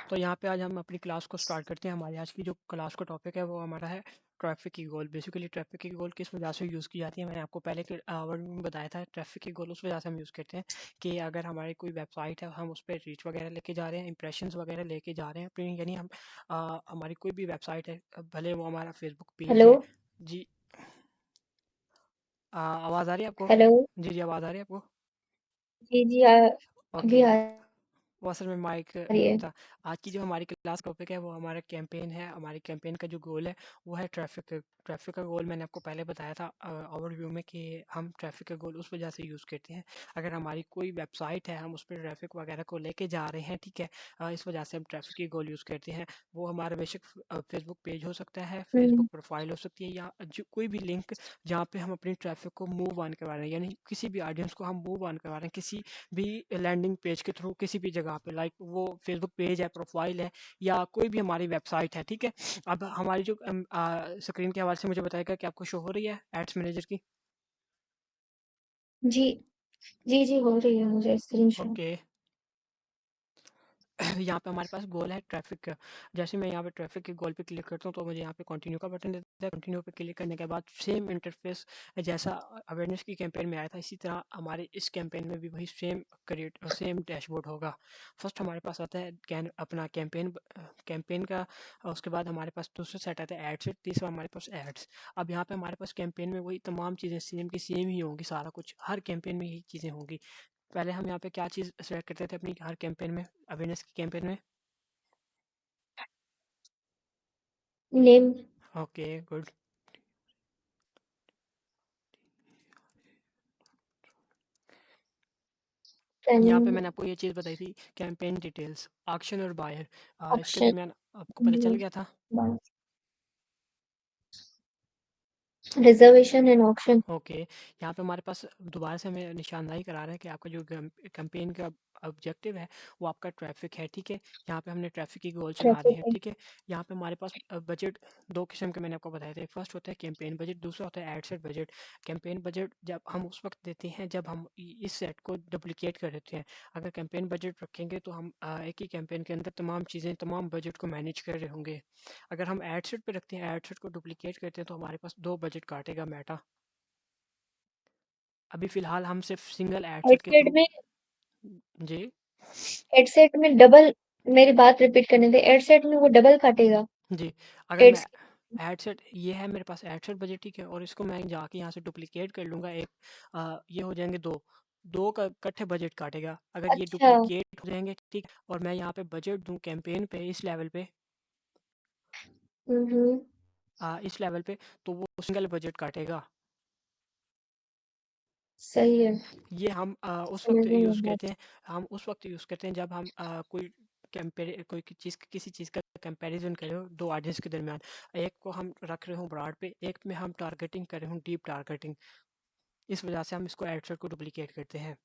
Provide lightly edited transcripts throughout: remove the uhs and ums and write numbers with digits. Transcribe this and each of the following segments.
तो यहाँ पे आज हम अपनी क्लास को स्टार्ट करते हैं। हमारी आज की जो क्लास का टॉपिक है वो हमारा है ट्रैफिक की गोल। बेसिकली ट्रैफिक की गोल किस वजह से यूज़ की जाती है, मैंने आपको पहले के वर्ड में बताया था। ट्रैफिक की गोल उस वजह से हम यूज़ करते हैं कि अगर हमारी कोई वेबसाइट है, हम उस पर रीच वगैरह लेके जा रहे हैं, इंप्रेशंस वगैरह लेके जा रहे हैं अपनी, यानी हम हमारी कोई भी वेबसाइट है, भले वो हमारा फेसबुक पेज हेलो। है। जी। आवाज़ आ रही है आपको? हेलो। जी जी, आवाज़ आ रही है आपको? जी जी, ओके। अभी आ वो असल में माइक रही म्यूट है। था। आज की जो हमारी क्लास टॉपिक है वो हमारा कैंपेन है। हमारी कैंपेन का जो गोल है वो है ट्रैफिक। ट्रैफिक का गोल मैंने आपको पहले बताया था ओवरव्यू में कि हम ट्रैफिक का गोल उस वजह से यूज़ करते हैं। अगर हमारी कोई वेबसाइट है, हम उस पर ट्रैफिक वगैरह को लेके जा रहे हैं, ठीक है, इस वजह से हम ट्रैफिक की गोल यूज़ करते हैं। वो हमारा बेशक फेसबुक पेज हो सकता है, हम्म। फेसबुक प्रोफाइल हो सकती है, या जो कोई भी लिंक जहाँ पे हम अपनी ट्रैफिक को मूव ऑन करवा रहे हैं, यानी किसी भी ऑडियंस को हम मूव ऑन करवा रहे हैं किसी भी लैंडिंग पेज के थ्रू, किसी भी जगह पे, लाइक वो फेसबुक पेज है, प्रोफाइल है, या कोई भी हमारी वेबसाइट है, ठीक है। अब हमारी जो स्क्रीन के हवाले से मुझे बताएगा कि आपको शो हो रही है एड्स मैनेजर की? जी जी जी, हो रही है मुझे स्क्रीन शॉट। ओके। यहाँ पे हमारे पास गोल है ट्रैफिक का। जैसे मैं यहाँ पे ट्रैफिक के गोल पे क्लिक करता हूँ तो मुझे यहाँ पे कंटिन्यू का बटन देता है। कंटिन्यू पे क्लिक करने के बाद सेम इंटरफेस जैसा अवेयरनेस की कैंपेन में आया था, इसी तरह हमारे इस कैंपेन में भी वही सेम डैशबोर्ड होगा। फर्स्ट हमारे पास आता है अपना कैंपेन का। उसके बाद हमारे पास दूसरा सेट आता है एड्स। तीसरा हमारे पास एड्स। अब यहाँ पे हमारे पास कैंपेन में वही तमाम चीज़ें सेम की सेम ही होंगी, सारा कुछ हर कैंपेन में यही चीज़ें होंगी। पहले हम यहाँ पे क्या चीज़ सेलेक्ट करते थे अपनी हर कैंपेन में, अवेयरनेस की कैंपेन में? नेम। Okay, good. यहाँ पे प्लानिंग। मैंने आपको ये चीज़ बताई थी, कैंपेन डिटेल्स, ऑक्शन और बायर। इसके ऑप्शन। दरमियान आपको पता चल गया था? Reservation and option. ओके। यहाँ पे हमारे पास दोबारा से हमें निशानदाही करा रहा है कि आपका जो कैंपेन का ऑब्जेक्टिव है वो आपका ट्रैफिक है, ठीक है। यहाँ पे हमने ट्रैफिक की गोल चला दी ट्रैफिक है, है। ठीक है। यहाँ पे हमारे पास बजट दो किस्म के मैंने आपको बताए थे। फर्स्ट होता है कैंपेन बजट, दूसरा होता है ad set budget. Campaign budget जब हम उस वक्त देते हैं जब हम इस सेट को डुप्लीकेट कर देते हैं। अगर कैंपेन बजट रखेंगे तो हम एक ही कैंपेन के अंदर तमाम चीज़ें, तमाम बजट को मैनेज कर रहे होंगे। अगर हम एड सेट पे रखते हैं, एड सेट को डुप्लीकेट करते हैं, तो हमारे पास दो बजट काटेगा मेटा। अभी फ़िलहाल हम सिर्फ सिंगल एडसेट के हेडसेट थ्रू। में जी। हेडसेट में डबल। मेरी बात रिपीट करने दे, हेडसेट में वो डबल काटेगा। जी। अगर मैं हेडसेट। एडसेट, ये है मेरे पास एडसेट बजट, ठीक है, और इसको मैं जाके यहाँ से डुप्लीकेट कर लूँगा एक, ये हो जाएंगे दो। दो का इकट्ठे बजट काटेगा अगर ये अच्छा। डुप्लीकेट हो जाएंगे, ठीक। और मैं यहाँ पे बजट दूँ कैंपेन पे इस लेवल पे, हम्म। इस लेवल पे, तो वो सिंगल बजट काटेगा। सही है। ये हम उस समझ वक्त गई यूज़ मैं करते बात। हैं। हम उस वक्त यूज़ करते हैं जब हम कोई चीज़ किसी चीज़ का कंपैरिजन कर रहे हो दो ऑडियंस के दरमियान। एक को हम रख रहे हो ब्रॉड पे, एक में हम टारगेटिंग कर रहे हो डीप टारगेटिंग। इस वजह से हम इसको एडसेट को डुप्लीकेट करते हैं।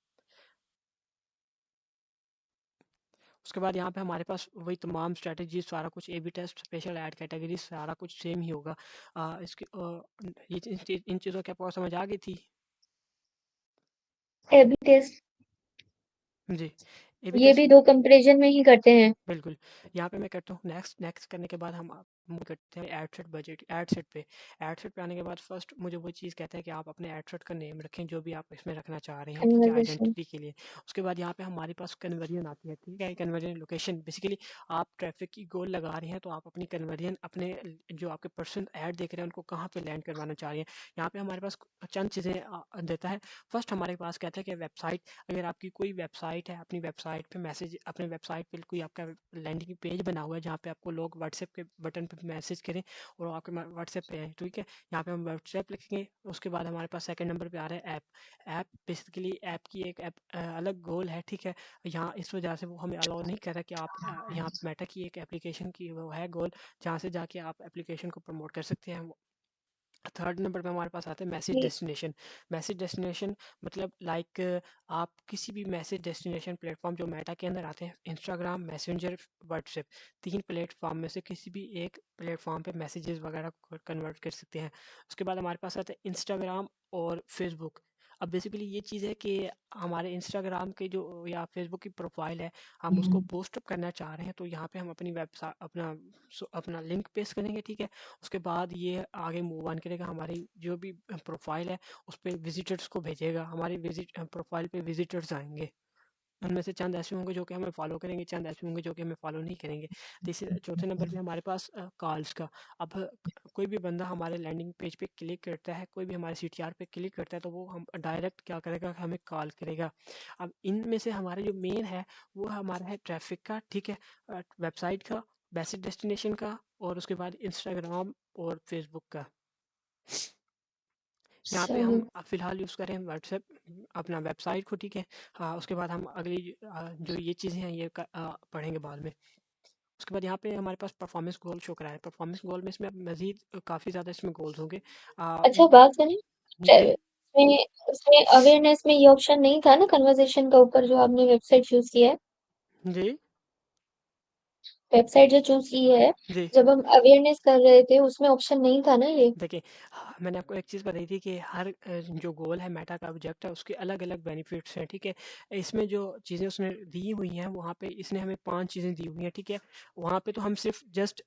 उसके बाद यहाँ पे हमारे पास वही तमाम स्ट्रेटजी, सारा कुछ, A B test, special ad category, सारा कुछ सेम ही होगा। इसके इन चीज़ों की आपको समझ आ गई थी? AB test. जी। ए बी ये टेस्ट भी की दो कंपैरिजन में ही करते हैं। बिल्कुल। यहाँ पे मैं करता हूँ नेक्स्ट। नेक्स्ट करने के बाद हम मूव करते हैं ad set budget, ad set पे। एड सेट पे आने के बाद फर्स्ट मुझे वो चीज़ कहता है कि आप अपने एड सेट का नेम रखें जो भी आप इसमें रखना चाह रहे हैं, ठीक है, कन्वर्जेशन। आइडेंटिटी के लिए। उसके बाद यहाँ पे हमारे पास कन्वर्जन आती है, ठीक है। कन्वर्जन लोकेशन, बेसिकली आप ट्रैफिक की गोल लगा रहे हैं तो आप अपनी कन्वर्जन, अपने जो आपके पर्सन ऐड देख रहे हैं उनको कहाँ पे लैंड करवाना चाह रहे हैं। यहाँ पे हमारे पास चंद चीज़ें देता है। फर्स्ट हमारे पास कहता है कि वेबसाइट, अगर आपकी कोई वेबसाइट है, अपनी वेबसाइट पे मैसेज, अपने वेबसाइट पे कोई आपका लैंडिंग पेज बना हुआ है जहाँ पे आपको लोग व्हाट्सएप के बटन पे मैसेज करें और वो आपके व्हाट्सएप पे है, ठीक है। यहाँ पे हम व्हाट्सएप लिखेंगे। उसके बाद हमारे पास सेकंड नंबर पे आ रहा है ऐप। ऐप बेसिकली ऐप की एक अलग गोल है, ठीक है। यहाँ इस वजह से वो हमें अलाउ नहीं कर रहा कि आप यहाँ मेटा की एक एप्लीकेशन की वो है गोल, जहाँ से जाके आप एप्लीकेशन को प्रमोट कर सकते हैं। थर्ड नंबर पे हमारे पास आता है मैसेज ये डेस्टिनेशन। मैसेज डेस्टिनेशन मतलब लाइक आप किसी भी मैसेज डेस्टिनेशन प्लेटफॉर्म जो मेटा के अंदर आते हैं, इंस्टाग्राम, मैसेंजर, व्हाट्सएप, तीन प्लेटफॉर्म में से किसी भी एक प्लेटफॉर्म पे मैसेजेस वगैरह कन्वर्ट कर सकते हैं। उसके बाद हमारे पास आता है इंस्टाग्राम और फेसबुक। अब बेसिकली ये चीज़ है कि हमारे इंस्टाग्राम के जो या फेसबुक की प्रोफाइल है, हम उसको बूस्ट अप करना चाह रहे हैं, तो यहाँ पे हम अपनी वेबसाइट अपना लिंक पेस्ट करेंगे, ठीक है। उसके बाद ये आगे मूव ऑन करेगा, हमारी जो भी प्रोफाइल है उस पर विजिटर्स को भेजेगा, हमारी प्रोफाइल पे विजिटर्स आएंगे, उनमें से चंद ऐसे होंगे जो कि हमें फॉलो करेंगे, चंद ऐसे होंगे जो कि हमें फॉलो नहीं करेंगे। तीसरे चौथे नंबर पे हमारे पास कॉल्स का। अब कोई भी बंदा हमारे लैंडिंग पेज पे क्लिक करता है, कोई भी हमारे सीटीआर पे क्लिक करता है, तो वो हम डायरेक्ट क्या करेगा, हमें कॉल करेगा। अब इनमें से हमारा जो मेन है वो हमारा है ट्रैफिक का, ठीक है, वेबसाइट का, बेसिक डेस्टिनेशन का, और उसके बाद इंस्टाग्राम और फेसबुक का। यहाँ पे सही। हम फ़िलहाल यूज़ करें व्हाट्सएप, अपना वेबसाइट को, ठीक है। हाँ, उसके बाद हम अगली जो ये चीज़ें हैं ये पढ़ेंगे बाद में। उसके बाद यहाँ पे हमारे पास परफॉर्मेंस गोल शो करा है। परफॉर्मेंस गोल में इसमें अब मज़ीद काफ़ी ज़्यादा इसमें गोल्स होंगे। अच्छा, उन बात सुनिए। जी, उसमें उसमें अवेयरनेस में ये ऑप्शन नहीं था ना, कन्वर्सेशन का ऊपर जो आपने वेबसाइट चूज किया है, जी, वेबसाइट जो चूज की है, जी। जब हम अवेयरनेस कर रहे थे उसमें ऑप्शन नहीं था ना ये। देखिए, हाँ, मैंने आपको एक चीज़ बताई थी कि हर जो गोल है, मेटा का ऑब्जेक्ट है, उसके अलग-अलग बेनिफिट्स हैं, ठीक है। इसमें जो चीज़ें उसने दी हुई हैं, वहाँ पे इसने हमें 5 चीज़ें दी हुई हैं, ठीक है। वहाँ पे तो हम सिर्फ जस्ट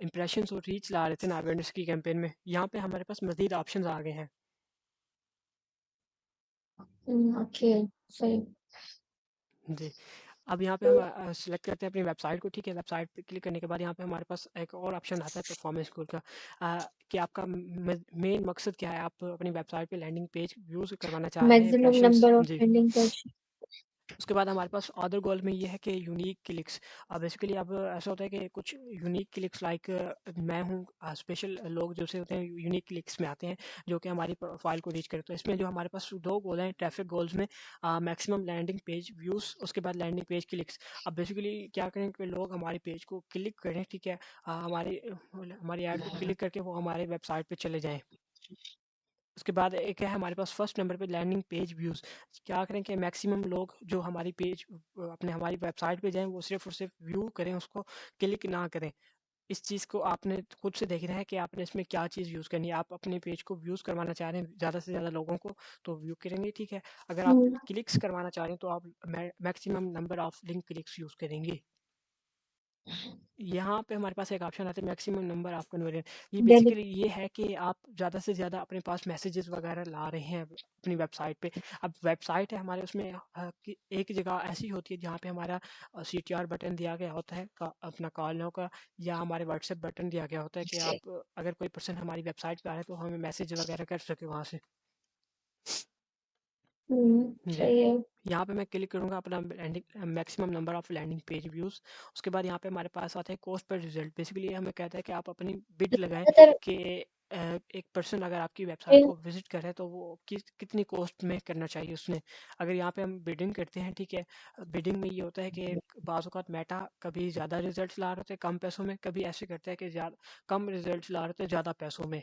इंप्रेशंस और रीच ला रहे थे ना अवेयरनेस की कैंपेन में। यहाँ पे हमारे पास मज़ीद ऑप्शंस आ गए हैं। ओके। सही। जी। अब यहाँ पे हम सेलेक्ट करते हैं अपनी वेबसाइट को, ठीक है। वेबसाइट पे क्लिक करने के बाद यहाँ पे हमारे पास एक और ऑप्शन आता है परफॉर्मेंस स्कोर का, कि आपका मेन मकसद क्या है, आप अपनी वेबसाइट पे लैंडिंग पेज व्यूज़ करवाना चाह रहे हैं, मैक्सिमम इंप्रेशंस। नंबर ऑफ जी। Trending page. उसके बाद हमारे पास अदर गोल में ये है कि यूनिक क्लिक्स। बेसिकली अब ऐसा होता है कि कुछ यूनिक क्लिक्स लाइक मैं हूँ, स्पेशल लोग जो से होते हैं यूनिक क्लिक्स में आते हैं, जो कि हमारी प्रोफाइल को रीच करें। तो इसमें जो हमारे पास दो गोल हैं ट्रैफिक गोल्स में, मैक्सिमम लैंडिंग पेज व्यूज़, उसके बाद लैंडिंग पेज क्लिक्स। अब बेसिकली क्या करें कि लोग हमारे पेज को क्लिक करें, ठीक है, हमारी ऐड को क्लिक करके वो हमारे वेबसाइट पे चले जाएँ। उसके बाद एक है हमारे पास फर्स्ट नंबर पे लैंडिंग पेज व्यूज़। क्या करें कि मैक्सिमम लोग जो हमारी पेज अपने हमारी वेबसाइट पे जाएँ, वो सिर्फ़ और सिर्फ़ व्यू करें, उसको क्लिक ना करें। इस चीज़ को आपने खुद से देखना है कि आपने इसमें क्या चीज़ यूज़ करनी है। आप अपने पेज को व्यूज़ करवाना चाह रहे हैं ज़्यादा से ज़्यादा लोगों को, तो व्यू करेंगे, ठीक है। अगर आप हम्म। क्लिक्स करवाना चाह रहे हैं, तो आप maximum number of link clicks use करेंगे। यहाँ पे हमारे पास एक ऑप्शन आता है मैक्सिमम नंबर ऑफ कन्वर्जन। ये डेली। बेसिकली ये है कि आप ज़्यादा से ज़्यादा अपने पास मैसेजेस वगैरह ला रहे हैं अपनी वेबसाइट पे। अब वेबसाइट है हमारे, उसमें कि एक जगह ऐसी होती है जहाँ पे हमारा सीटीआर बटन दिया गया होता है अपना कॉल नाउ का, या हमारे व्हाट्सएप बटन दिया गया होता है कि आप अगर कोई पर्सन हमारी वेबसाइट पे आ रहा है तो हमें मैसेज वगैरह कर सके वहाँ से। जी। सही है। यहाँ पे मैं क्लिक करूँगा अपना landing maximum number of landing page views. उसके बाद यहाँ पे हमारे पास आता है कॉस्ट पर रिजल्ट। बेसिकली ये हमें कहता है कि आप अपनी बिड लगाएं ज्यादातर कि एक पर्सन अगर आपकी वेबसाइट को विजिट करे तो वो कितनी कॉस्ट में करना चाहिए उसने। अगर यहाँ पे हम बिडिंग करते हैं, ठीक है, बिडिंग में ये होता है कि बाज़ औक़ात मेटा कभी ज़्यादा रिजल्ट ला रहे होते हैं कम पैसों में, कभी ऐसे करता है कि ज़्यादा कम रिजल्ट ला रहे होते हैं ज़्यादा पैसों में।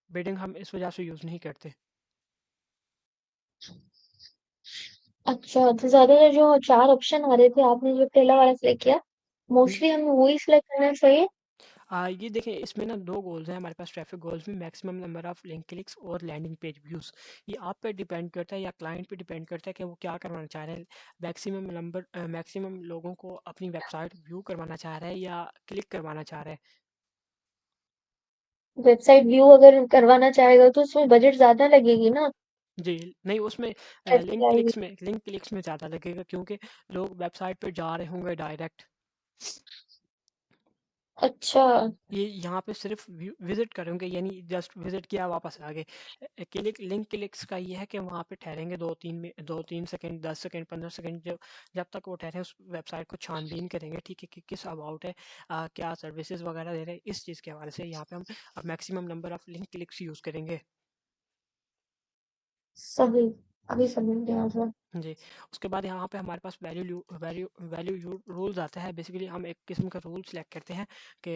बिडिंग हम इस वजह से यूज़ नहीं करते। अच्छा, तो ज्यादातर जो 4 ऑप्शन आ रहे थे, आपने जो पहला वाला सिलेक्ट किया, मोस्टली हमें वही सिलेक्ट करना चाहिए। ये देखें, इसमें ना दो गोल्स हैं हमारे पास ट्रैफिक गोल्स में, maximum number of link clicks और लैंडिंग पेज व्यूज़। ये आप पे डिपेंड करता है या क्लाइंट पे डिपेंड करता है कि वो क्या करवाना चाह रहे हैं। मैक्सिमम लोगों को अपनी वेबसाइट व्यू करवाना चाह रहा है या क्लिक करवाना चाह रहा है। वेबसाइट व्यू अगर करवाना चाहेगा तो उसमें बजट ज्यादा लगेगी ना। जी, नहीं उसमें कैसे आएगी? लिंक क्लिक्स में ज़्यादा लगेगा, क्योंकि लोग वेबसाइट पे जा रहे होंगे डायरेक्ट। अच्छा। ये यहाँ पे सिर्फ विजिट करेंगे, यानी जस्ट विजिट किया वापस आ गए। लिंक क्लिक्स का ये है कि वहाँ पे ठहरेंगे 2-3 सेकंड, 10 सेकंड, 15 सेकंड, जब तक वो ठहरे उस वेबसाइट को छानबीन करेंगे, ठीक है, कि किस अबाउट है, क्या सर्विसेज वगैरह दे रहे हैं, इस चीज़ के हवाले से यहाँ पे हम maximum number of link clicks use करेंगे। सही। अभी समझ गया मुझे। जी, उसके बाद यहाँ पे हमारे पास वैल्यू रूल्स आता है। बेसिकली हम एक किस्म का रूल सेलेक्ट करते हैं कि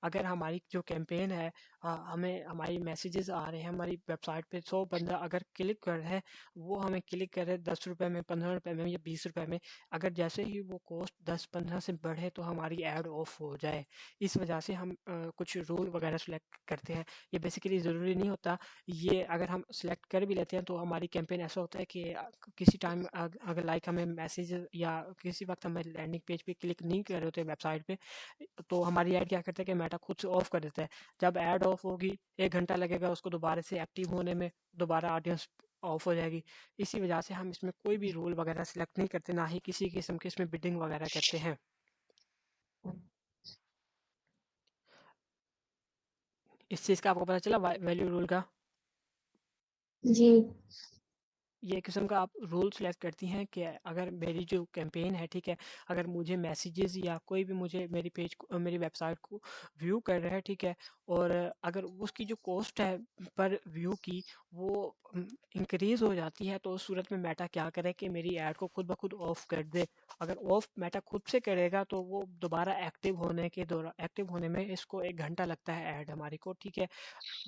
अगर हमारी जो कैंपेन है, हमें हमारी मैसेजेस आ रहे हैं हमारी वेबसाइट पे, 100 बंदा अगर क्लिक कर रहे हैं, वो हमें क्लिक कर रहे हैं 10 रुपये में, 15 रुपये में या 20 रुपये में, अगर जैसे ही वो कॉस्ट 10-15 से बढ़े तो हमारी ऐड ऑफ हो जाए। इस वजह से हम कुछ रूल वगैरह सेलेक्ट करते हैं। ये बेसिकली ज़रूरी नहीं होता, ये अगर हम सिलेक्ट कर भी लेते हैं तो हमारी कैंपेन ऐसा होता है कि किसी टाइम अगर लाइक हमें मैसेज या किसी वक्त हमें लैंडिंग पेज पे क्लिक नहीं कर रहे होते वेबसाइट पे, तो हमारी ऐड क्या करता है कि मेटा खुद से ऑफ कर देता है। जब ऐड ऑफ होगी 1 घंटा लगेगा उसको दोबारा से एक्टिव होने में, दोबारा ऑडियंस ऑफ हो जाएगी। इसी वजह से हम इसमें कोई भी रूल वगैरह सिलेक्ट नहीं करते, ना ही किसी किस्म के इसमें बिडिंग वगैरह करते हैं। इस चीज़ का आपको पता चला वैल्यू रूल का? जी। ये किस्म का आप रूल सेलेक्ट करती हैं कि अगर मेरी जो कैंपेन है, ठीक है, अगर मुझे मैसेजेस या कोई भी मुझे मेरी पेज को मेरी वेबसाइट को व्यू कर रहा है, ठीक है, और अगर उसकी जो कॉस्ट है पर व्यू की वो इंक्रीज हो जाती है, तो उस सूरत में मेटा क्या करे कि मेरी ऐड को खुद ब खुद ऑफ कर दे। अगर ऑफ मेटा खुद से करेगा तो वो दोबारा एक्टिव होने में इसको 1 घंटा लगता है ऐड हमारी को, ठीक है,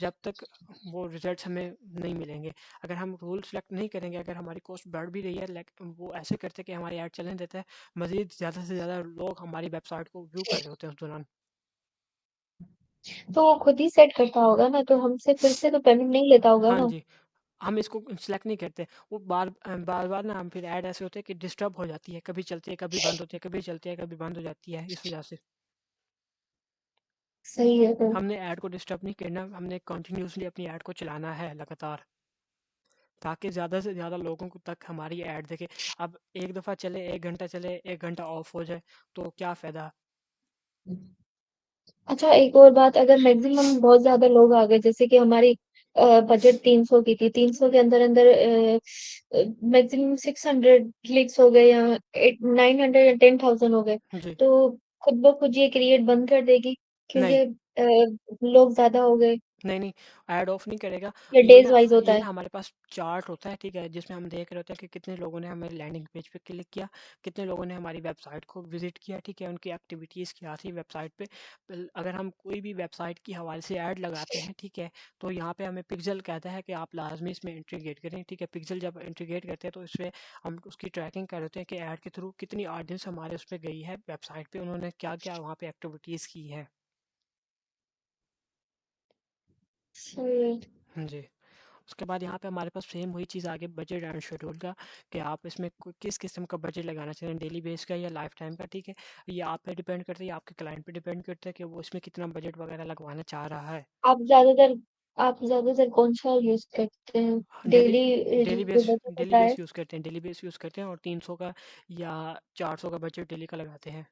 जब तक वो रिजल्ट्स हमें नहीं मिलेंगे। अगर हम रूल सेलेक्ट नहीं करेंगे, अगर हमारी कॉस्ट बढ़ भी रही है, लेकिन वो ऐसे करते हैं कि हमारी ऐड चलने देता है, मजीद ज़्यादा से ज़्यादा लोग हमारी वेबसाइट को व्यू कर रहे होते हैं उस दौरान। तो वो खुद ही सेट करता होगा ना, तो हमसे फिर से तो पेमेंट नहीं लेता होगा हाँ ना? जी, हम इसको सेलेक्ट नहीं करते। वो बार बार ना हम फिर ऐड ऐसे होते हैं कि डिस्टर्ब हो जाती है, कभी चलती है कभी बंद होती है, कभी चलती है कभी बंद हो जाती है, इस वजह से सही है फिर। हमने ऐड को डिस्टर्ब नहीं करना, हमने कंटिन्यूसली अपनी ऐड को चलाना है लगातार, ताकि ज़्यादा से ज़्यादा लोगों को तक हमारी ऐड देखे। अब एक दफ़ा चले, 1 घंटा चले, 1 घंटा ऑफ हो जाए, तो क्या फ़ायदा? अच्छा, एक और बात, अगर मैक्सिमम बहुत ज्यादा लोग आ गए, जैसे कि हमारी बजट 300 की थी, 300 के अंदर अंदर मैक्सिमम 600 क्लिक्स हो गए या 900 या 10,000 हो गए, जी। तो खुद ब खुद ये क्रिएट बंद कर देगी, नहीं, क्योंकि लोग ज्यादा हो गए, नहीं, नहीं, ऐड ऑफ नहीं करेगा। या ये डेज ना वाइज होता ये है? ना हमारे पास चार्ट होता है, ठीक है, जिसमें हम देख रहे होते हैं कि कितने लोगों ने हमारी लैंडिंग पेज पे क्लिक किया, कितने लोगों ने हमारी वेबसाइट को विजिट किया, ठीक है, उनकी एक्टिविटीज़ क्या थी वेबसाइट पे। अगर हम कोई भी वेबसाइट की हवाले से ऐड लगाते हैं, ठीक है, तो यहाँ पे हमें पिक्सल कहता है कि आप लाजमी इसमें इंटीग्रेट करें, ठीक है। पिक्सल जब इंटीग्रेट करते हैं तो इसमें हम उसकी ट्रैकिंग कर होते हैं कि ऐड के थ्रू कितनी ऑडियंस हमारे उस पर गई है वेबसाइट पे, उन्होंने क्या क्या वहाँ पे एक्टिविटीज़ की है। सही है। जी। उसके बाद यहाँ पे हमारे पास सेम वही चीज़ आगे बजट एंड शेड्यूल का, कि आप इसमें किस किस्म का बजट लगाना चाह रहे हैं, डेली बेस का या लाइफ टाइम का, ठीक है। ये आप पे डिपेंड करता है, आपके क्लाइंट पे डिपेंड करता है कि वो इसमें कितना बजट वगैरह लगवाना चाह रहा है। आप ज्यादातर आप ज्यादातर कौन सा यूज करते हैं? डेली डेली डेली जो बेस बजट डेली होता है? बेस यूज़ करते हैं, डेली बेस यूज़ करते हैं, और 300 का या 400 का बजट डेली का लगाते हैं।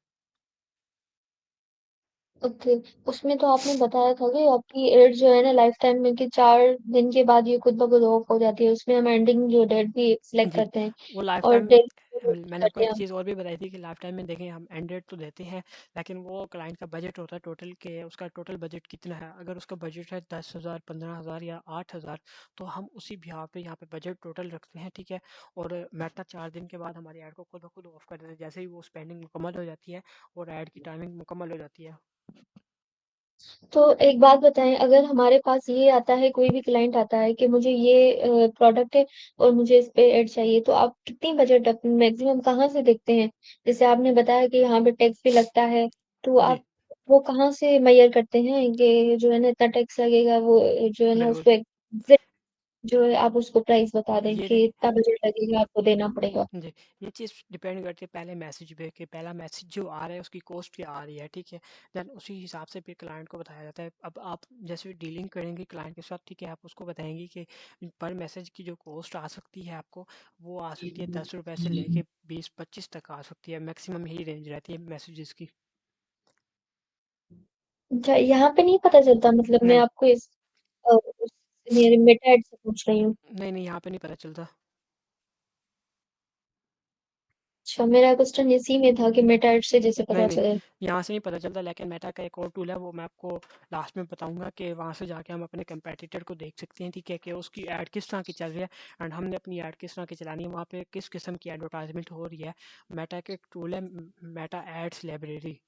ओके। उसमें तो आपने बताया था कि आपकी एड जो है ना लाइफ टाइम में, कि 4 दिन के बाद ये खुद ब खुद ऑफ हो जाती है, उसमें हम एंडिंग जो डेट भी सिलेक्ट जी, करते हैं वो लाइफ और टाइम में डेली मैंने आपको करते एक हैं हम। चीज़ और भी बताई थी कि लाइफ टाइम में देखें हम एंड डेट तो देते हैं, लेकिन वो क्लाइंट का बजट होता है टोटल, के उसका टोटल बजट कितना है। अगर उसका बजट है 10,000, 15,000 या 8,000, तो हम उसी बिहार पे यहाँ पे बजट टोटल रखते हैं, ठीक है। और मेटा 4 दिन के बाद हमारी ऐड को खुद ब खुद ऑफ कर देते हैं, जैसे ही वो स्पेंडिंग मुकम्मल हो जाती है और ऐड की टाइमिंग मुकम्मल हो जाती है। तो एक बात बताएं, अगर हमारे पास ये आता है, कोई भी क्लाइंट आता है कि मुझे ये प्रोडक्ट है और मुझे इस पे एड चाहिए, तो आप कितनी बजट मैक्सिमम कहाँ से देखते हैं? जैसे आपने बताया कि यहाँ पे टैक्स भी लगता है, तो जी, आप वो कहाँ से मेजर करते हैं कि जो है ना इतना टैक्स लगेगा, वो जो है ना बिल्कुल। उसको एग्जैक्ट जो है आप उसको प्राइस बता दें ये कि देख इतना बजट लगेगा, आपको देना पड़ेगा? जी, ये चीज़ डिपेंड करती है पहले मैसेज पे, कि पहला मैसेज जो आ रहा है उसकी कॉस्ट क्या आ रही है, ठीक है। देन उसी हिसाब से फिर क्लाइंट को बताया जाता है। अब आप जैसे डीलिंग करेंगे क्लाइंट के साथ, ठीक है, आप उसको बताएंगे कि पर मैसेज की जो कॉस्ट आ सकती है आपको, वो आ सकती है 10 रुपये से लेके 20-25 तक आ सकती है, मैक्सिमम यही रेंज रहती है मैसेजेस की। अच्छा, यहाँ पे नहीं पता चलता, मतलब मैं नहीं, आपको इस मेरे मेटा एड से पूछ रही हूँ। नहीं, नहीं, यहाँ पे नहीं पता चलता। अच्छा, मेरा क्वेश्चन इसी में था कि मेटा एड से जैसे नहीं पता नहीं, चले। यहाँ से नहीं पता चलता, लेकिन मेटा का एक और टूल है, वो मैं आपको लास्ट में बताऊंगा कि वहाँ से जाके हम अपने कंपेटिटर को देख सकते हैं, ठीक है, कि उसकी ऐड किस तरह की चल रही है एंड हमने अपनी ऐड किस तरह की चलानी है, वहाँ पे किस किस्म की एडवर्टाइजमेंट हो रही है। मेटा का एक टूल है, मेटा एड्स लाइब्रेरी,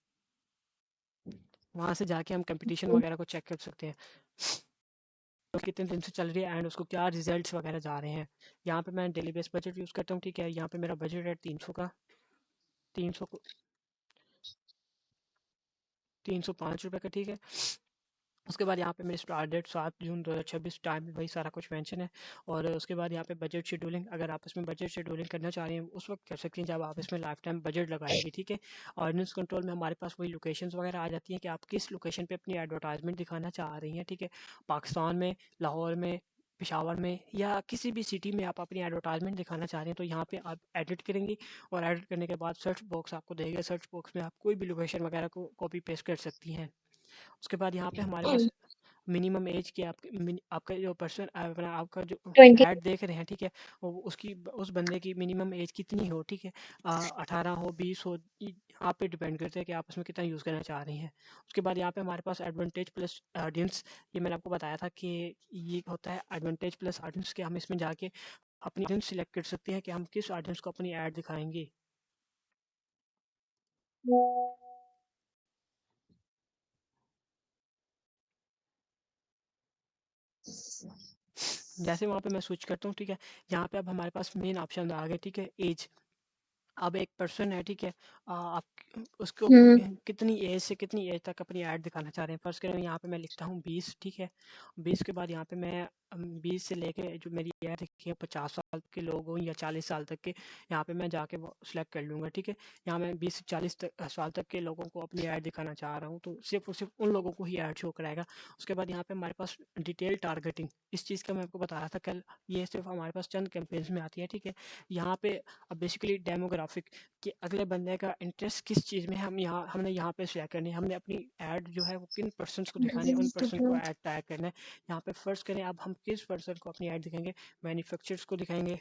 वहाँ से जाके हम कंपटीशन हुँ, वगैरह को चेक कर सकते हैं, तो कितने दिन से चल रही है एंड उसको क्या रिजल्ट्स वगैरह जा रहे हैं। यहाँ पे मैं डेली बेस बजट यूज़ करता हूँ, ठीक है, यहाँ पे मेरा बजट है 300 का, 300 305 रुपये का, ठीक है। उसके बाद यहाँ पे मेरी स्टार्ट डेट 7 जून 2026, टाइम वही सारा कुछ मेंशन है। और उसके बाद यहाँ पे बजट शेड्यूलिंग, अगर आप इसमें बजट शेड्यूलिंग करना चाह रहे हैं उस वक्त कर सकते हैं जब आप इसमें लाइफ टाइम बजट लगाएंगे, ठीक है। ऑर्डिनेंस कंट्रोल में हमारे पास वही लोकेशंस वगैरह आ जाती हैं कि आप किस लोकेशन पे अपनी एडवर्टाइजमेंट दिखाना चाह रही हैं, ठीक है। पाकिस्तान में, लाहौर में, पेशावर में या किसी भी सिटी में आप अपनी एडवर्टाइजमेंट दिखाना चाह रहे हैं, तो यहाँ पे आप एडिट करेंगे और एडिट करने के बाद सर्च बॉक्स आपको देगा, सर्च बॉक्स में आप कोई भी लोकेशन वगैरह को कॉपी पेस्ट कर सकती हैं। उसके बाद यहाँ पे हमारे पास हुँ, मिनिमम एज की आपका जो पर्सन अपना आपका जो 20 ऐड देख रहे हैं, ठीक है, वो उसकी उस बंदे की मिनिमम एज कितनी हो, ठीक है, 18 हो, 20 हो, आप पे डिपेंड करता है कि आप उसमें कितना यूज़ करना चाह रही हैं। उसके बाद यहाँ पे हमारे पास एडवांटेज प्लस ऑडियंस, ये मैंने आपको बताया था कि ये होता है एडवांटेज प्लस ऑडियंस, के हम इसमें जाके अपनी ऑडियंस सिलेक्ट कर सकते हैं कि हम किस ऑडियंस को अपनी ऐड दिखाएंगे। जैसे वहाँ पे मैं स्विच करता हूँ, ठीक है, यहाँ पे अब हमारे पास मेन ऑप्शन आ गए, ठीक है, एज। अब एक पर्सन है, ठीक है, आप उसको हुँ, कितनी एज से कितनी एज तक अपनी ऐड दिखाना चाह रहे हैं। फर्स्ट करें, यहाँ पे मैं लिखता हूँ 20, ठीक है। 20 के बाद यहाँ पे मैं 20 से लेके जो मेरी ऐड रखी है 50 साल के लोग हों या 40 साल तक के, यहाँ पे मैं जाके वो सिलेक्ट कर लूँगा, ठीक है। यहाँ मैं 20 से 40 साल तक के लोगों को अपनी ऐड दिखाना चाह रहा हूँ, तो सिर्फ और सिर्फ उन लोगों को ही ऐड शो कराएगा। उसके बाद यहाँ पे हमारे पास डिटेल टारगेटिंग, इस चीज़ का मैं आपको बता रहा था कल, ये सिर्फ हमारे पास चंद कैंपेन्स में आती है, ठीक है। यहाँ पे अब बेसिकली डेमोग्राफिक, कि अगले बंदे का इंटरेस्ट किस चीज़ में है, हमने यहाँ पे शेयर करनी है, हमने अपनी ऐड जो है वो किन पर्सन्स को दिखानी है, उन पर्सन को ऐड टैग करना है। यहाँ पे फर्स्ट करें, अब हम किस पर्सन को अपनी ऐड दिखाएंगे, मैन्युफैक्चरर्स को दिखाएंगे।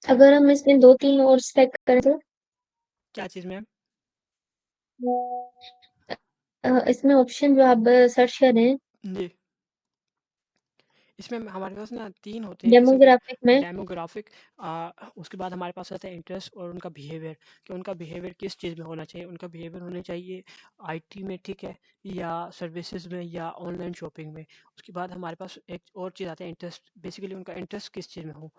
अगर हम इसमें 2-3 और सेलेक्ट करें तो? क्या चीज़ में? इसमें ऑप्शन जो आप सर्च कर रहे हैं, जी, इसमें हमारे पास ना 3 होते हैं किस्म के। डेमोग्राफिक में। डेमोग्राफिक, उसके बाद हमारे पास आता है इंटरेस्ट और उनका बिहेवियर, कि उनका बिहेवियर किस चीज़ में होना चाहिए। उनका बिहेवियर होना चाहिए आईटी में, ठीक है, या सर्विसेज में या ऑनलाइन शॉपिंग में। उसके बाद हमारे पास एक और चीज़ आता है इंटरेस्ट, बेसिकली उनका इंटरेस्ट किस चीज़ में हो।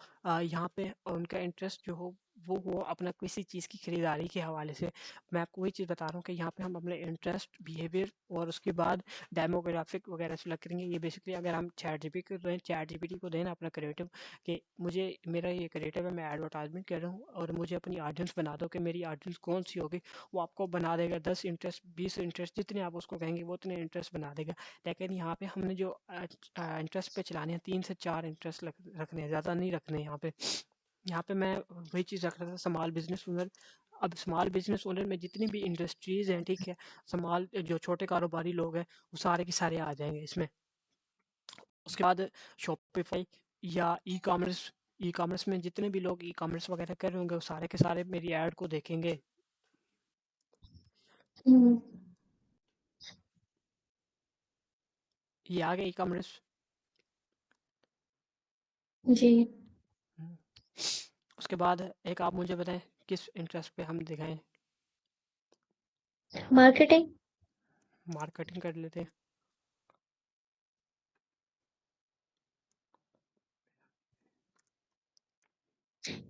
यहाँ पे उनका इंटरेस्ट जो हो वो हो अपना किसी चीज़ की खरीदारी के हवाले से। मैं आपको वही चीज़ बता रहा हूँ कि यहाँ पे हम अपने इंटरेस्ट, बिहेवियर और उसके बाद डेमोग्राफिक वगैरह सेलेक्ट करेंगे। ये बेसिकली अगर हम चैट जीपीटी को दें ना अपना क्रिएटिव, कि मुझे मेरा ये क्रिएटिव है, मैं एडवर्टाइजमेंट कर रहा हूँ और मुझे अपनी ऑडियंस बना दो कि मेरी ऑडियंस कौन सी होगी, वो आपको बना देगा 10 इंटरेस्ट, 20 इंटरेस्ट, जितने आप उसको कहेंगे वो उतने इंटरेस्ट बना देगा। लेकिन यहाँ पे हमने जो इंटरेस्ट पे चलाने हैं 3 से 4 इंटरेस्ट रखने हैं, ज़्यादा नहीं रखने हैं। यहाँ पे मैं वही चीज़ रख रहा था, स्मॉल बिजनेस ओनर। अब स्मॉल बिजनेस ओनर में जितनी भी इंडस्ट्रीज़ हैं, ठीक है, स्मॉल जो छोटे कारोबारी लोग हैं वो सारे के सारे आ जाएंगे इसमें। उसके बाद शॉपिफाई या ई कॉमर्स में जितने भी लोग ई कॉमर्स वगैरह कर रहे होंगे वो सारे के सारे मेरी ऐड को देखेंगे। हुँ, ये आ गया ई कॉमर्स। जी। उसके बाद एक आप मुझे बताएं किस इंटरेस्ट पे हम दिखाएं। मार्केटिंग? मार्केटिंग कर लेते हैं।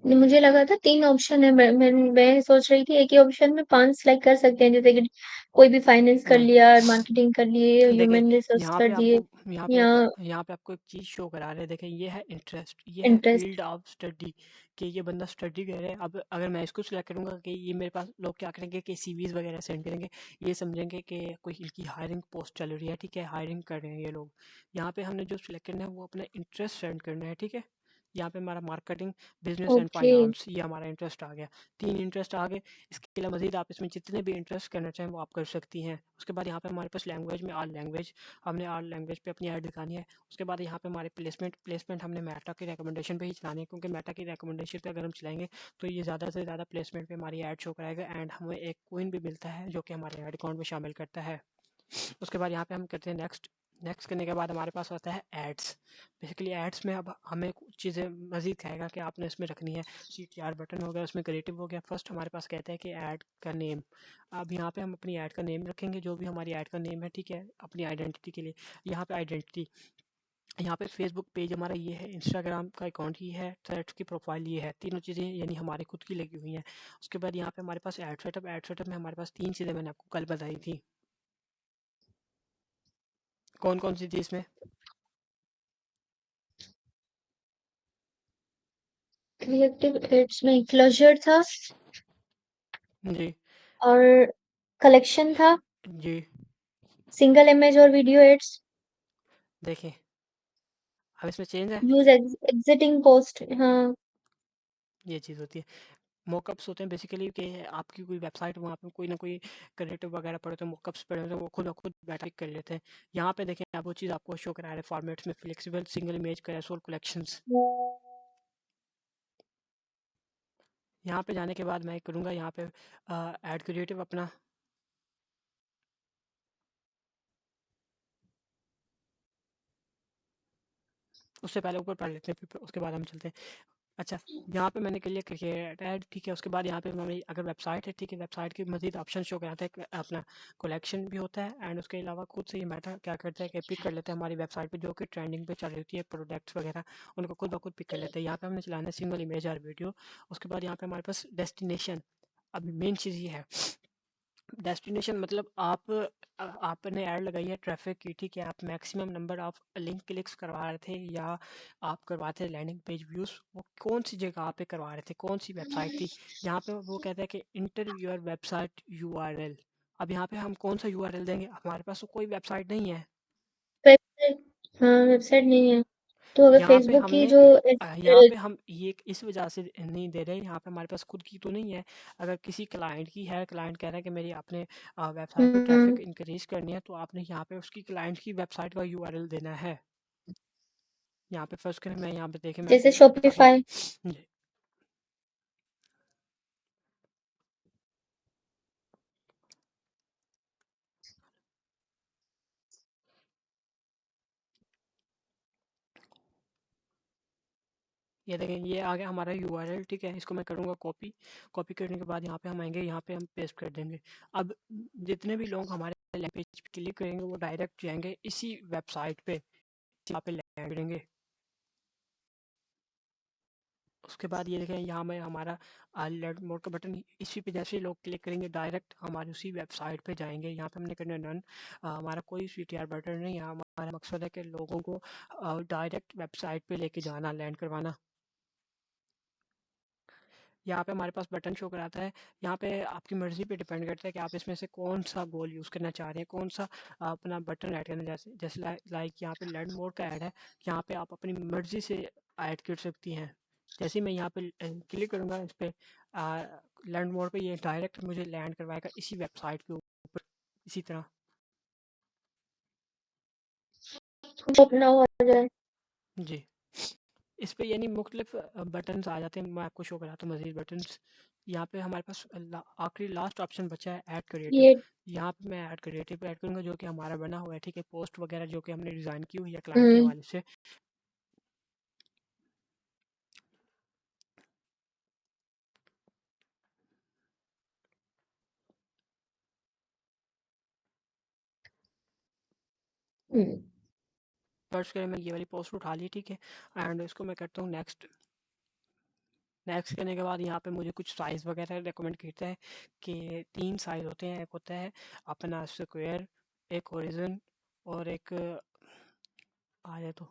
मुझे लगा था 3 ऑप्शन है, मैं सोच रही थी एक ही ऑप्शन में 5 सिलेक्ट कर सकते हैं, जैसे कि कोई भी फाइनेंस कर नहीं, लिया, मार्केटिंग कर लिए, देखिए, ह्यूमन रिसोर्स यहाँ कर पे लिए आपको या यहाँ पे आपको एक चीज़ शो करा रहे हैं, देखें, ये है इंटरेस्ट, ये है इंटरेस्ट। फील्ड ऑफ स्टडी, कि ये बंदा स्टडी कर रहा है। अब अगर मैं इसको सिलेक्ट करूँगा कि ये मेरे पास लोग क्या करेंगे कि सीवीज वगैरह सेंड करेंगे, ये समझेंगे कि कोई इनकी हायरिंग पोस्ट चल रही है, ठीक है, हायरिंग कर रहे हैं ये लोग। यहाँ पे हमने जो सिलेक्ट करना है वो अपना इंटरेस्ट सेंड करना है, ठीक है। यहाँ पे हमारा marketing, business and okay. Finance, ये हमारा इंटरेस्ट आ गया। 3 इंटरेस्ट आ गए। इसके अलावा मज़ीद आप इसमें जितने भी इंटरेस्ट करना चाहें वो आप कर सकती हैं। उसके बाद यहाँ पे हमारे पास लैंग्वेज में ऑल लैंग्वेज, हमने ऑल लैंग्वेज पे अपनी ऐड दिखानी है। उसके बाद यहाँ पे हमारे प्लेसमेंट हमने मेटा की रिकमेंडेशन पे ही चलानी है, क्योंकि मेटा की रिकमेंडेशन पे अगर हम चलाएंगे तो ये ज़्यादा से ज़्यादा प्लेसमेंट पे हमारी ऐड शो कराएगा, एंड हमें एक कोइन भी मिलता है जो कि हमारे ऐड अकाउंट में शामिल करता है। उसके बाद यहाँ पे हम करते हैं नेक्स्ट। नेक्स्ट करने के बाद हमारे पास आता है एड्स। बेसिकली एड्स में अब हमें कुछ चीज़ें मज़ीद कहेगा कि आपने इसमें रखनी है। CTR बटन हो गया, उसमें क्रिएटिव हो गया। फर्स्ट हमारे पास कहता है कि ऐड का नेम। अब यहाँ पे हम अपनी ऐड का नेम रखेंगे, जो भी हमारी ऐड का नेम है, ठीक है, अपनी आइडेंटिटी के लिए। यहाँ पे आइडेंटिटी, यहाँ पे फेसबुक पेज हमारा ये है, इंस्टाग्राम का अकाउंट ये है, थ्रेड्स की प्रोफाइल ये है। तीनों चीज़ें यानी हमारी खुद की लगी हुई हैं। उसके बाद यहाँ पे हमारे पास ऐड सेटअप में हमारे पास 3 चीज़ें मैंने आपको कल बताई थी। कौन कौन सी थी इसमें? क्रिएटिव एड्स में क्लोजर था जी। और कलेक्शन था, जी। सिंगल इमेज और वीडियो एड्स, देखें, अब इसमें चेंज है। Use exiting post. हाँ। ये चीज़ होती है। मॉकअप्स होते हैं बेसिकली कि आपकी कोई वेबसाइट, वहाँ पे कोई ना कोई क्रिएटिव वगैरह पड़े तो मॉकअप्स पड़े होते हैं, वो खुद ब खुद बैठा कर लेते हैं। यहाँ पे देखें, अब वो चीज़ आपको शो करा रहा है फॉर्मेट्स में, flexible single image casual collections. यहाँ पे जाने के बाद मैं करूँगा यहाँ पे ऐड क्रिएटिव अपना। उससे पहले ऊपर पढ़ लेते हैं, फिर उसके बाद हम चलते हैं। अच्छा, यहाँ पे मैंने क्लियर किया ऐड, ठीक है। उसके बाद यहाँ पे हमारी अगर वेबसाइट है, ठीक है, वेबसाइट के मजीद ऑप्शन शो कराता है। अपना कलेक्शन भी होता है, एंड उसके अलावा खुद से ही मेटा क्या करता है कि पिक कर लेता है हमारी वेबसाइट पे जो कि ट्रेंडिंग पे चल रही होती है, प्रोडक्ट्स वगैरह, उनको खुद ब खुद पिक कर लेते हैं। यहाँ पे हमने चलाना है सिंगल इमेज और वीडियो। उसके बाद यहाँ पे हमारे पास डेस्टिनेशन। अब मेन चीज़ ये है, डेस्टिनेशन मतलब आपने ऐड लगाई है ट्रैफिक की, ठीक है, आप maximum number of link clicks करवा रहे थे या आप करवाते थे लैंडिंग पेज व्यूज़, वो कौन सी जगह पे करवा रहे थे, कौन सी वेबसाइट थी। यहाँ पे वो कहता है कि इंटर योर वेबसाइट URL। अब यहाँ पे हम कौन सा URL देंगे, हमारे पास तो कोई वेबसाइट नहीं है। वेबसाइट। हाँ, वेबसाइट नहीं है, तो अगर यहाँ पे फेसबुक की हमने जो यहाँ पे हम ये इस वजह से नहीं दे रहे, यहाँ पे हमारे पास खुद की तो नहीं है। अगर किसी क्लाइंट की है, क्लाइंट कह रहा है कि मेरी आपने वेबसाइट पे हम्म, ट्रैफिक इंक्रीज करनी है, तो आपने यहाँ पे उसकी क्लाइंट की वेबसाइट का URL देना है। यहाँ पे फर्स्ट करें, मैं यहाँ पे देखे, मैं जैसे आपको दिखाता शॉपिफाई। हूँ जी। ये देखें, ये आ गया हमारा URL, ठीक है। इसको मैं करूँगा कॉपी। कॉपी करने के बाद यहाँ पे हम आएंगे, यहाँ पे हम पेस्ट कर देंगे। अब जितने भी लोग हमारे लैंड पेज पे क्लिक करेंगे वो डायरेक्ट जाएंगे इसी वेबसाइट पे, यहाँ पे लैंड करेंगे। उसके बाद ये देखें, यहाँ में हमारा अलर्ट मोड का बटन, इसी पे जैसे ही लोग क्लिक करेंगे डायरेक्ट हमारी उसी वेबसाइट पे जाएंगे। यहाँ पे हमने करना नन। हमारा कोई CTR बटन नहीं, यहाँ हमारा मकसद है कि लोगों को डायरेक्ट वेबसाइट पे लेके जाना, लैंड करवाना। यहाँ पे हमारे पास बटन शो कराता है। यहाँ पे आपकी मर्ज़ी पे डिपेंड करता है कि आप इसमें से कौन सा गोल यूज़ करना चाह रहे हैं, कौन सा अपना बटन ऐड करना, जैसे जैसे लाइक यहाँ पे लर्न मोड का ऐड है। यहाँ पे आप अपनी मर्ज़ी से ऐड कर सकती हैं। जैसे ही मैं यहाँ पे क्लिक करूँगा इस पे लर्न मोड पे, ये डायरेक्ट मुझे लैंड करवाएगा इसी वेबसाइट के ऊपर, इसी तरह। कुछ अपना हो जाए। जी। इस पे यानी मुख्तलिफ बटन्स आ जाते हैं, मैं आपको शो कराता हूँ मज़ीद बटन्स। यहाँ पे हमारे पास आखिरी लास्ट ऑप्शन बचा है ऐड क्रिएटिव। ये। यहाँ पे मैं ऐड क्रिएटिव ऐड करूँगा जो कि हमारा बना हुआ है, ठीक है, पोस्ट वगैरह जो कि हमने डिज़ाइन की हुई है क्लाइंट के हम्म। हवाले से। हम्म। फर्स्ट करें, मैं ये वाली पोस्ट उठा ली, ठीक है, एंड इसको मैं करता हूँ नेक्स्ट। नेक्स्ट करने के बाद यहाँ पे मुझे कुछ साइज़ वगैरह रिकमेंड करता है कि 3 साइज़ होते हैं। एक होता है अपना स्क्वायर, एक हॉरिजन, और एक आ जाए तो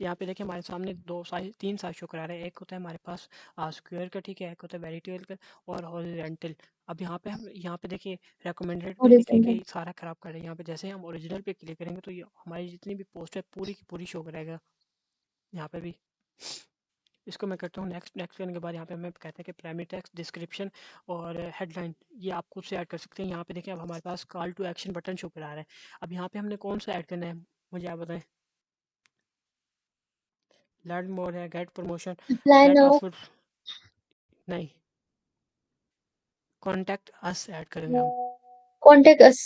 यहाँ पे देखिए हमारे सामने तीन साइज शो करा रहे हैं। एक होता है हमारे पास स्क्वायर का, ठीक है, एक होता है वेरिटेबल का और हॉरिजॉन्टल। अब यहाँ पे देखिए रेकमेंडेड पे लिख लिख के हॉरिजॉन्टल। ही सारा खराब कर रहे हैं। यहाँ पे जैसे हम ओरिजिनल पे क्लिक करेंगे तो ये हमारी जितनी भी पोस्ट है पूरी की पूरी शो करेगा यहाँ पे भी। इसको मैं करता हूँ नेक्स्ट। नेक्स्ट करने के बाद यहाँ पे हमें कहते हैं कि प्राइमरी टेक्स्ट, डिस्क्रिप्शन और हेडलाइन ये आप खुद से ऐड कर सकते हैं। यहाँ पे देखिए अब हमारे पास call to action button show करा रहा है। अब यहाँ पे हमने कौन सा ऐड करना है, मुझे आप बताएं। लर्न मोर है, get promotion, apply get now. Offer, नहीं, कॉन्टैक्ट अस ऐड करेंगे हम। Contact us.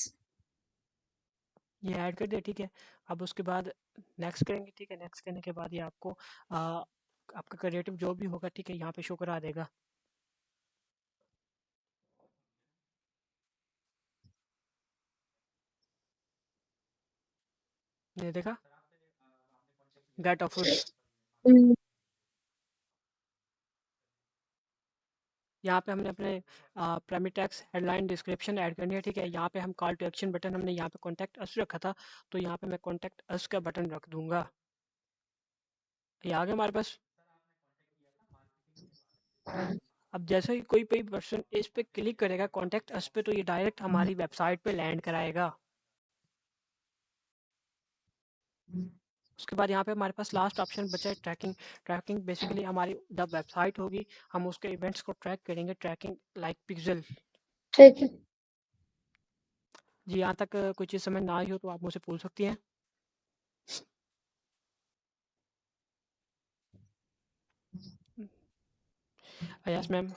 ये ऐड कर दिया, ठीक है। अब उसके बाद नेक्स्ट करेंगे, ठीक है। नेक्स्ट करने के बाद ये आपको आपका क्रिएटिव जो भी होगा, ठीक है, यहाँ पे शो करा देगा। ये देखा, गेट ऑफर्स। यहाँ पे हमने अपने primary text, headline, description add करनी है, ठीक है। यहाँ पे हम कॉल टू एक्शन बटन हमने यहाँ पे कॉन्टैक्ट अस रखा था, तो यहाँ पे मैं कॉन्टैक्ट अस का बटन रख दूंगा। ये आ गया हमारे पास। अब जैसे ही कोई कोई पर्सन इस पे क्लिक करेगा कॉन्टैक्ट अस पे, तो ये डायरेक्ट हमारी वेबसाइट पे लैंड कराएगा। उसके बाद यहाँ पे हमारे पास लास्ट ऑप्शन बचा है ट्रैकिंग। ट्रैकिंग बेसिकली हमारी जब वेबसाइट होगी हम उसके इवेंट्स को ट्रैक करेंगे, ट्रैकिंग लाइक पिक्सल। ठीक है। जी, यहाँ तक कोई चीज़ समझ ना आई हो तो आप मुझसे पूछ सकती हैं। Yes ma'am.